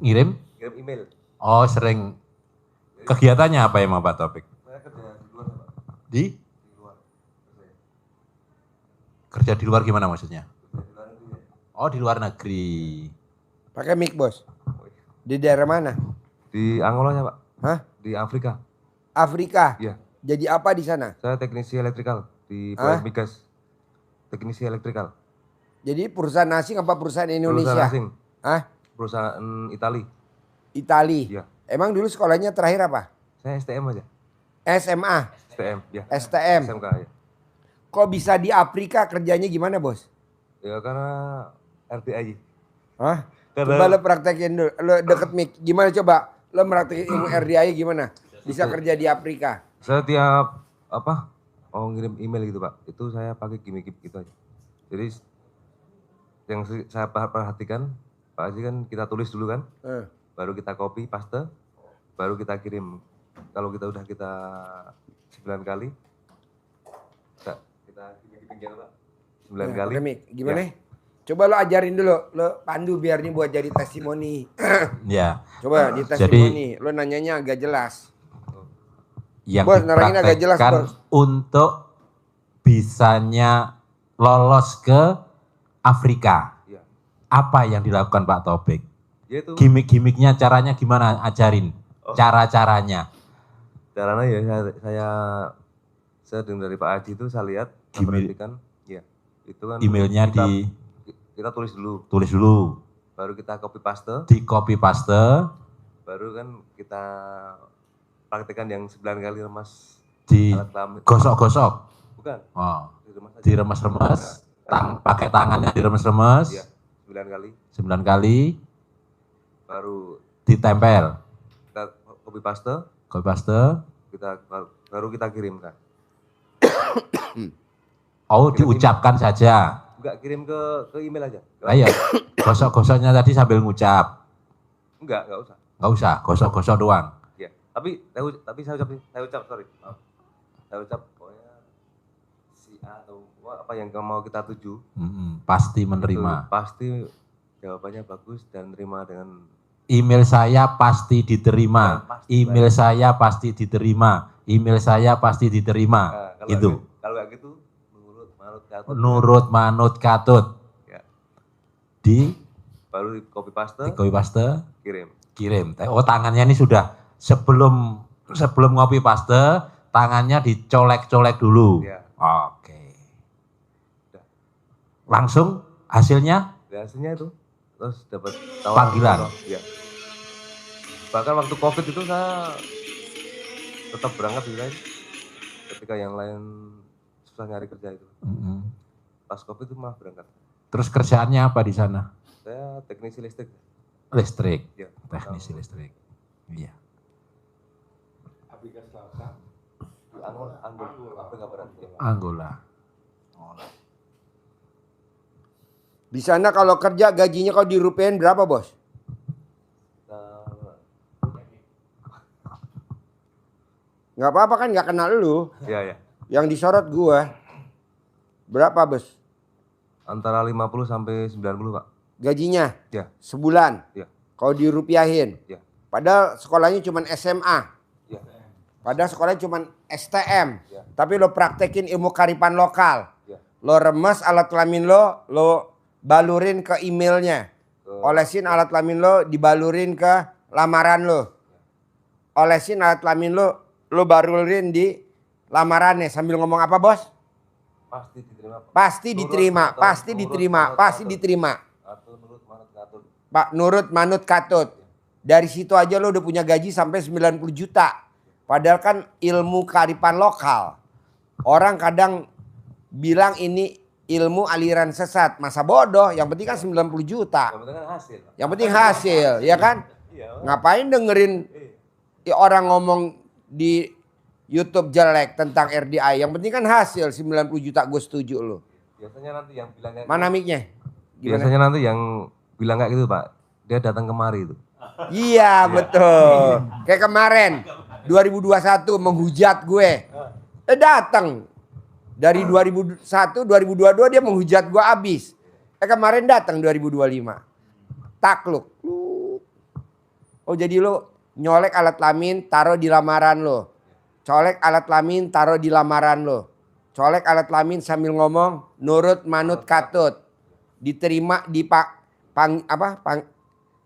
Ngirim? Ngirim email. Oh sering. Kegiatannya apa emang Pak Taufik? Saya kerja di luar, Pak. Di? Di luar. Kerja di luar gimana maksudnya? Kerja di luar negeri. Oh di luar negeri. Pakai mic bos. Di daerah mana? Di Angola ya Pak. Hah? Di Afrika. Afrika? Iya. Jadi apa di sana? Saya teknisi elektrikal di proyek migas. Teknisi elektrikal. Jadi perusahaan asing apa perusahaan Indonesia? Perusahaan asing. Hah? Perusahaan Itali. Itali? Iya. Emang dulu sekolahnya terakhir apa? Saya STM aja. SMA? STM, ya. STM? SMK, ya. Kok bisa di Afrika kerjanya gimana bos? Ya karena RDI. Hah? Karena... Coba lo praktekin dulu, lo deket mic. Gimana coba? Lo praktekin ilmu RDI gimana? Bisa kerja di Afrika? Saya tiap ngirim email gitu Pak. Itu saya pakai gimmick gitu aja. Jadi yang saya perhatikan, Pak Haji kan kita tulis dulu kan, baru kita copy, paste, baru kita kirim. Kalau kita udah 9 kali, kita gimmick Pak. 9 kali. Gimana? Ya. Coba lo ajarin dulu, lo pandu biar nih buat jadi testimoni. Ya. Coba di testimoni, lo nanyanya agak jelas. Yang bos, narangin agak jelas bos. Untuk bisanya lolos ke Afrika. Ya. Apa yang dilakukan Pak Taufik? Gimik-gimiknya caranya gimana? Ajarin. Cara-caranya. Caranya ya saya dengar dari Pak Haji itu saya lihat, saya perhatikan, ya itu kan emailnya kita tulis dulu. Tulis dulu. Baru kita copy paste. Di copy paste. Baru kan kita praktekkan yang 9 kali remas. Di gosok-gosok. Bukan. Oh. Diremes-remes. Pakai tangannya diremes-remes. Iya, 9 kali. 9 kali. Baru ditempel. Kita copy paste. Copy paste. Baru kita kirimkan. Oh, diucapkan saja. Enggak, kirim ke email aja. Ayo, gosok-gosoknya tadi sambil ngucap. Enggak usah. Enggak usah, gosok-gosok doang. Iya, tapi saya ucap, sorry. Saya ucap, pokoknya si A atau apa yang mau kita tuju. Pasti menerima. Itu, pasti jawabannya bagus dan terima dengan email saya pasti diterima. Email saya pasti diterima. Email saya pasti diterima. Nah, itu. Kalau enggak gitu, nurut manut katut. Ya. Baru di copy paste. Di copy paste. Kirim. Oh, tangannya ini sudah sebelum copy paste, tangannya dicolek-colek dulu. Ya. Oke. Langsung hasilnya? Hasilnya itu terus dapat panggilan. Ya. Bahkan waktu Covid itu saya tetap berangkat di lain. Ketika yang lain susah nyari kerja itu. Pas Covid itu malah berangkat. Terus kerjaannya apa di sana? Saya teknisi listrik. Listrik? Ya. Teknisi listrik. Iya. Afrika Selatan. Di Angola. Di sana kalau kerja gajinya kalau dirupiahin berapa bos? Nggak apa-apa kan nggak kenal lu. Iya. Yang disorot gua. Berapa bos? Antara 50 sampai 90 Pak. Gajinya? Ya. Sebulan? Ya. Kalau dirupiahin? Ya. Padahal sekolahnya cuma SMA. Ya. Padahal sekolahnya cuma STM. Ya. Tapi lo praktekin ilmu kearifan lokal. Ya. Lo remes alat kelamin lo balurin ke emailnya. Olesin alat kelamin lo dibalurin ke lamaran lo. Olesin alat kelamin lo balurin di lamarannya. Sambil ngomong apa bos? Pasti diterima. Pasti diterima. Pasti diterima. Pasti diterima. Pak, nurut manut katut. Dari situ aja lo udah punya gaji sampai 90 juta. Padahal kan ilmu kearifan lokal. Orang kadang bilang ini ilmu aliran sesat. Masa bodoh, yang penting kan 90 juta. Yang penting kan hasil. Yang penting hasil, ya kan? Ngapain dengerin orang ngomong di YouTube jelek tentang RDI. Yang penting kan hasil 90 juta, gue setuju lo. Biasanya nanti yang bilang kayak mana mic-nya? Biasanya nanti yang bilang kayak gitu Pak, dia datang kemari itu. Iya betul. Kayak kemarin 2021 menghujat gue. Datang. Dari 2001, 2022 dia menghujat gue abis. Kemarin datang 2025. Takluk. Oh jadi lo nyolek alat kelamin taruh di lamaran lo. Colek alat kelamin taruh di lamaran lo. Colek alat kelamin sambil ngomong nurut manut katut. Diterima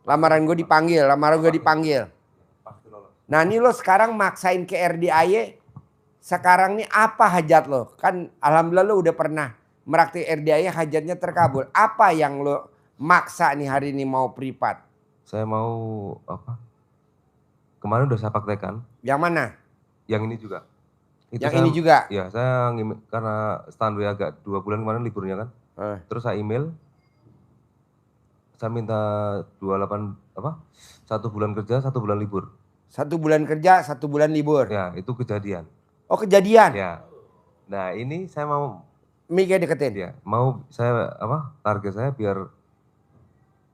lamaran gue dipanggil. Nah ini lo sekarang maksain ke RDAY. Sekarang nih apa hajat lo? Kan alhamdulillah lo udah pernah meraktik RDAY, hajatnya terkabul. Apa yang lo maksa nih hari ini mau privat? Saya mau apa? Kemarin udah saya praktekkan. Yang mana? Yang ini juga. Yang ini juga? Iya, saya karena standby agak 2 bulan kemarin liburnya kan. Terus saya email. Saya minta 1 bulan kerja, 1 bulan libur. 1 bulan kerja, 1 bulan libur. Ya, itu kejadian. Oh kejadian? Ya. Nah ini saya mau. Mic-nya deketin. Ya, mau saya target saya biar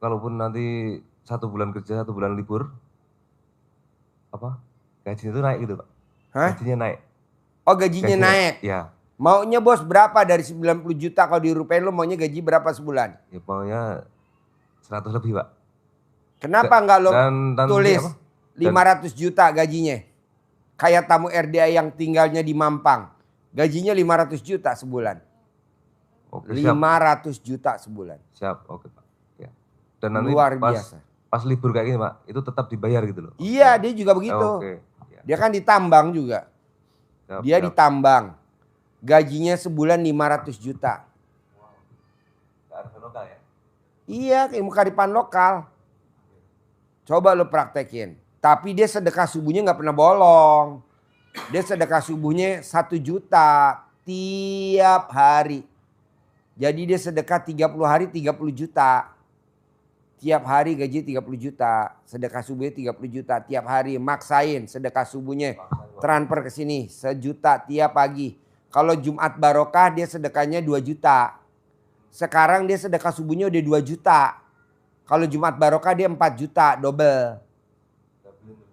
kalaupun nanti 1 bulan kerja, 1 bulan libur, gajinya itu naik gitu Pak. Hah? Gajinya naik. Oh gajinya naik? Ya. Maunya bos berapa dari 90 juta kalau dirupiahin lo maunya gaji berapa sebulan? Ya maunya 100 lebih Pak. Kenapa enggak lo tulis 500 juta gajinya? Kayak tamu RDA yang tinggalnya di Mampang. Gajinya 500 juta sebulan. Oke, 500 juta sebulan. Siap, oke Pak. Ya. Dan nanti luar biasa. Pas libur kayak gini Pak, itu tetap dibayar gitu loh. Iya, dia juga begitu. Oke. Ya. Dia kan ditambang juga. Dia ditambang. Gajinya sebulan 500 juta. Kearifan lokal ya? Iya, ilmu kearifan lokal. Coba lo praktekin. Tapi dia sedekah subuhnya nggak pernah bolong. Dia sedekah subuhnya 1 juta tiap hari. Jadi dia sedekah 30 hari 30 juta. Tiap hari gaji 30 juta. Sedekah subuhnya 30 juta tiap hari. Maksain sedekah subuhnya. Transfer ke sini 1 juta tiap pagi. Kalau Jumat Barokah dia sedekahnya 2 juta. Sekarang dia sedekah subuhnya udah 2 juta. Kalau Jumat Barokah dia 4 juta, double.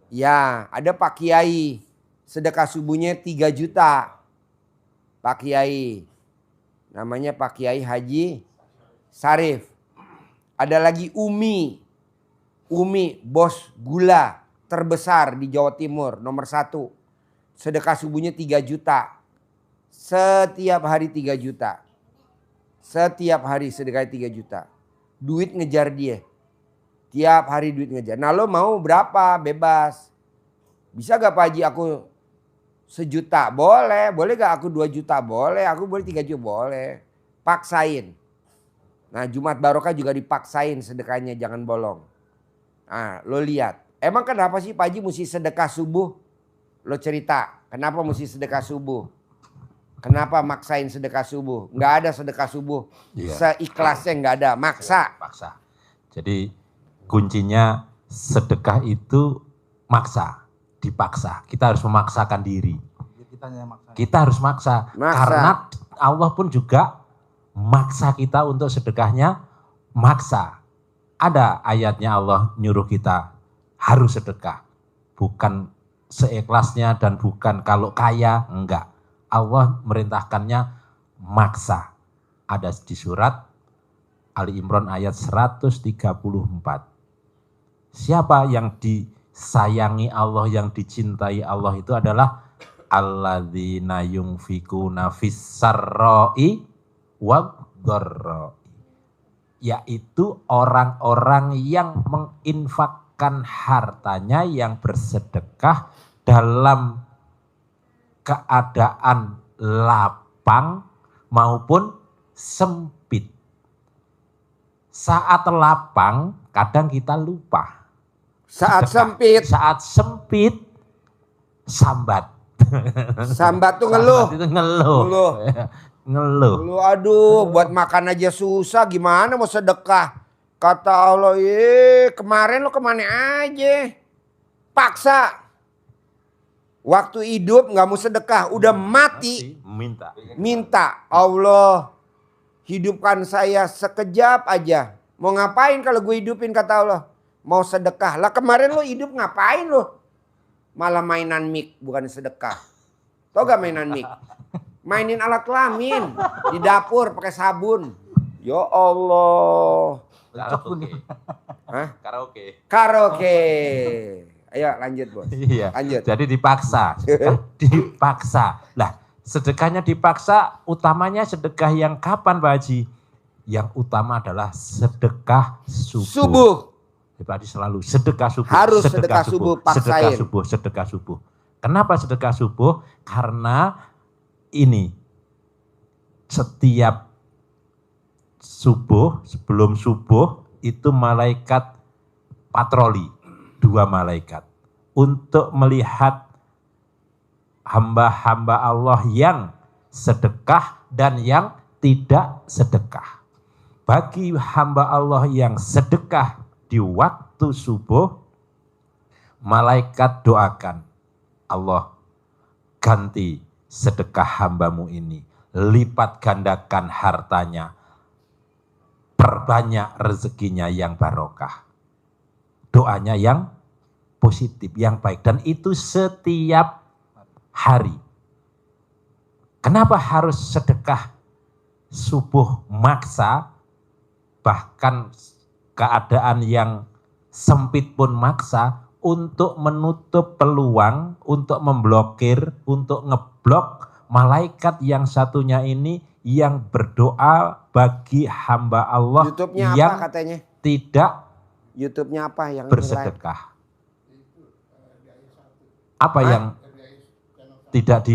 Ya, ada Pak Kiai. Sedekah subuhnya 3 juta. Pak Kiai. Namanya Pak Kiai Haji Sarif. Ada lagi Umi. Umi, bos gula terbesar di Jawa Timur, nomor 1. Sedekah subuhnya 3 juta. Setiap hari 3 juta. Setiap hari sedekah 3 juta. Duit ngejar dia. Tiap hari duit ngejar. Nah lo mau berapa? Bebas. Bisa gak Pak Haji aku 1 juta? Boleh. Boleh gak aku 2 juta? Boleh. Aku boleh 3 juta? Boleh. Paksain. Nah Jumat Barokah juga dipaksain sedekahnya. Jangan bolong. Nah lo lihat. Emang kenapa sih Pak Haji mesti sedekah subuh? Lo cerita. Kenapa mesti sedekah subuh? Kenapa maksain sedekah subuh? Nggak ada sedekah subuh. Iya. Seikhlasnya nggak ada. Maksa. Paksa. Jadi kuncinya sedekah itu maksa. Dipaksa. Kita harus memaksakan diri. Kita harus maksa. Karena Allah pun juga maksa kita untuk sedekahnya. Maksa. Ada ayatnya Allah nyuruh kita harus sedekah. Bukan seikhlasnya dan bukan kalau kaya. Enggak. Allah merintahkannya maksa. Ada di surat Ali Imran ayat 134. Siapa yang disayangi Allah, yang dicintai Allah itu adalah alladzina yunfikuna fis-sarra'i wad-dharra'i. Yaitu orang-orang yang menginfakkan hartanya, yang bersedekah dalam keadaan lapang maupun sempit. Saat lapang kadang kita lupa. Saat sedekah. Saat sempit sambat. Sambat tuh ngeluh. Sambat itu ngeluh. Ngeluh. Aduh, buat makan aja susah, gimana mau sedekah? Kata Allah, kemarin lo kemana aja? Paksa. Waktu hidup nggak mau sedekah, udah mati. Minta. Allah, hidupkan saya sekejap aja. Mau ngapain kalau gue hidupin, kata Allah? Mau sedekah. Lah kemarin lo hidup ngapain lo? Malah mainan mic, bukan sedekah. Tau gak mainan mic? Mainin alat kelamin di dapur pakai sabun. Ya Allah. Hah? Karaoke. Karaoke. Ayo lanjut bos. Iya. Lanjut. Jadi dipaksa. Dipaksa. Lah sedekahnya dipaksa, utamanya sedekah yang kapan Pak Haji? Yang utama adalah sedekah subuh. Pak Haji selalu sedekah subuh. Harus sedekah subuh, paksain. Sedekah subuh. Kenapa sedekah subuh? Karena ini setiap subuh, sebelum subuh itu malaikat patroli, 2 malaikat untuk melihat hamba-hamba Allah yang sedekah dan yang tidak sedekah. Bagi hamba Allah yang sedekah di waktu subuh, malaikat doakan, Allah ganti sedekah hambamu ini, lipat gandakan hartanya, perbanyak rezekinya yang barokah. Doanya yang positif, yang baik. Dan itu setiap hari. Kenapa harus sedekah subuh maksa? Bahkan keadaan yang sempit pun maksa untuk menutup peluang, untuk memblokir, untuk ngeblok malaikat yang satunya ini yang berdoa bagi hamba Allah YouTube-nya yang apa katanya? Tidak YouTube-nya apa yang bersedekah. Apa yang tidak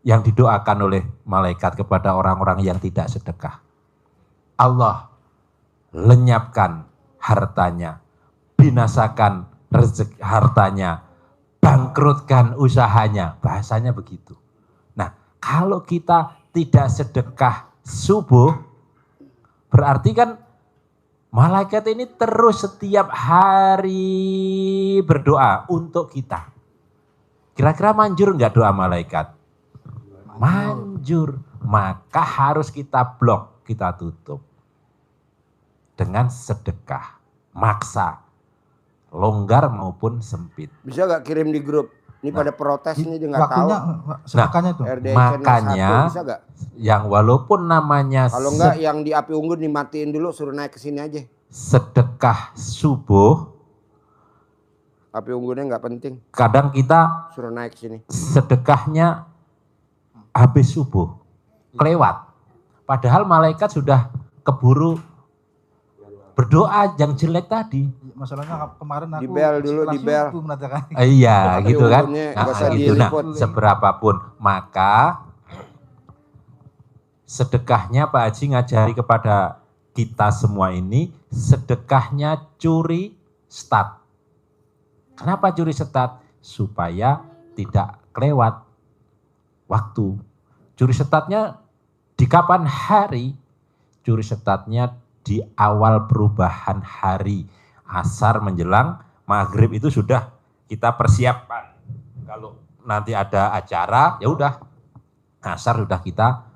yang didoakan oleh malaikat kepada orang-orang yang tidak sedekah? Allah lenyapkan hartanya, binasakan rezeki hartanya, bangkrutkan usahanya. Bahasanya begitu. Nah, kalau kita tidak sedekah subuh, berarti kan malaikat ini terus setiap hari berdoa untuk kita. Kira-kira manjur enggak doa malaikat? Manjur. Maka harus kita blok, kita tutup. Dengan sedekah, maksa, longgar maupun sempit. Bisa gak kirim di grup? Ini pada protes ini dia gak tahu. Sedekahnya itu. Makanya yang walaupun namanya kalau enggak yang di api unggun dimatiin dulu, suruh naik ke sini aja. Sedekah subuh. Api unggunnya nggak penting. Kadang kita suruh naik ke sini. Sedekahnya habis subuh, kelewat. Padahal malaikat sudah keburu berdoa yang jelek tadi. Masalahnya kemarin aku di bel dulu, di bel. Iya, gitu kan. Nah, gitu. Nah, seberapapun maka sedekahnya Pak Haji ngajari kepada kita semua ini, sedekahnya curi start. Kenapa curi start? Supaya tidak kelewat waktu. Curi startnya di kapan hari? Curi startnya di awal perubahan hari. Asar menjelang maghrib itu sudah kita persiapkan. Kalau nanti ada acara, ya udah asar sudah kita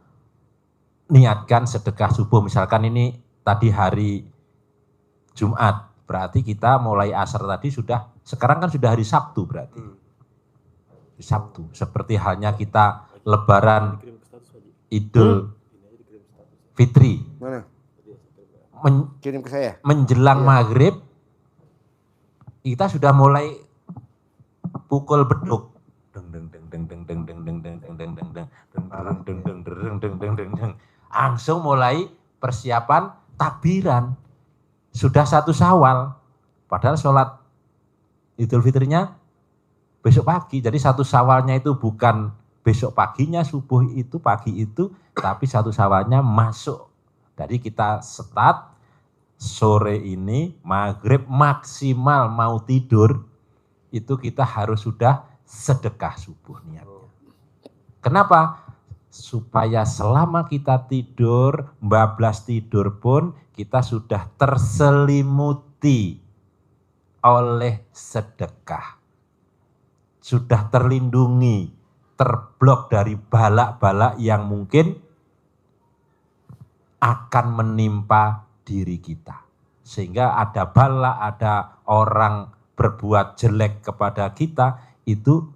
niatkan sedekah subuh. Misalkan ini tadi hari Jumat, berarti kita mulai asar tadi sudah, sekarang kan sudah hari Sabtu berarti. Sabtu, seperti halnya kita Lebaran Idul Fitri. Mana? Kirim ke saya. Menjelang maghrib, kita sudah mulai pukul beduk. Langsung mulai persiapan takbiran. Sudah 1 Syawal. Padahal sholat Idul Fitrinya besok pagi. Jadi 1 Syawalnya itu bukan besok paginya subuh itu, pagi itu, tapi 1 Syawalnya masuk. Jadi kita start sore ini, maghrib maksimal mau tidur, itu kita harus sudah sedekah subuh niatnya. Kenapa? Supaya selama kita tidur, bablas tidur pun, kita sudah terselimuti oleh sedekah. Sudah terlindungi, terblok dari balak-balak yang mungkin akan menimpa diri kita. Sehingga ada bala, ada orang berbuat jelek kepada kita, itu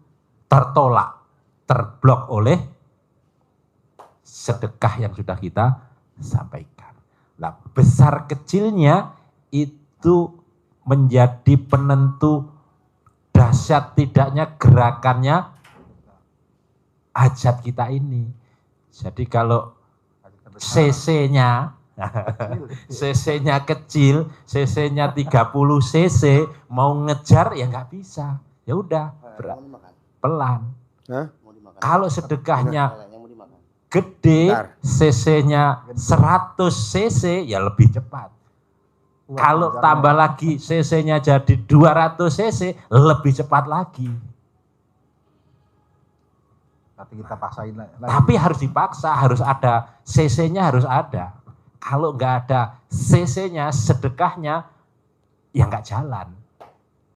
tertolak, terblok oleh sedekah yang sudah kita sampaikan. Nah, besar kecilnya itu menjadi penentu dahsyat tidaknya gerakannya hajat kita ini. Jadi kalau CC-nya CC-nya kecil, CC-nya 30 CC, mau ngejar ya nggak bisa. Ya udah, pelan. Kalau sedekahnya gede, CC-nya 100 CC, ya lebih cepat. Kalau tambah lagi CC-nya jadi 200 CC, lebih cepat lagi. Tapi harus dipaksa, harus ada CC-nya, harus ada. Kalau nggak ada CC-nya, sedekahnya, ya nggak jalan.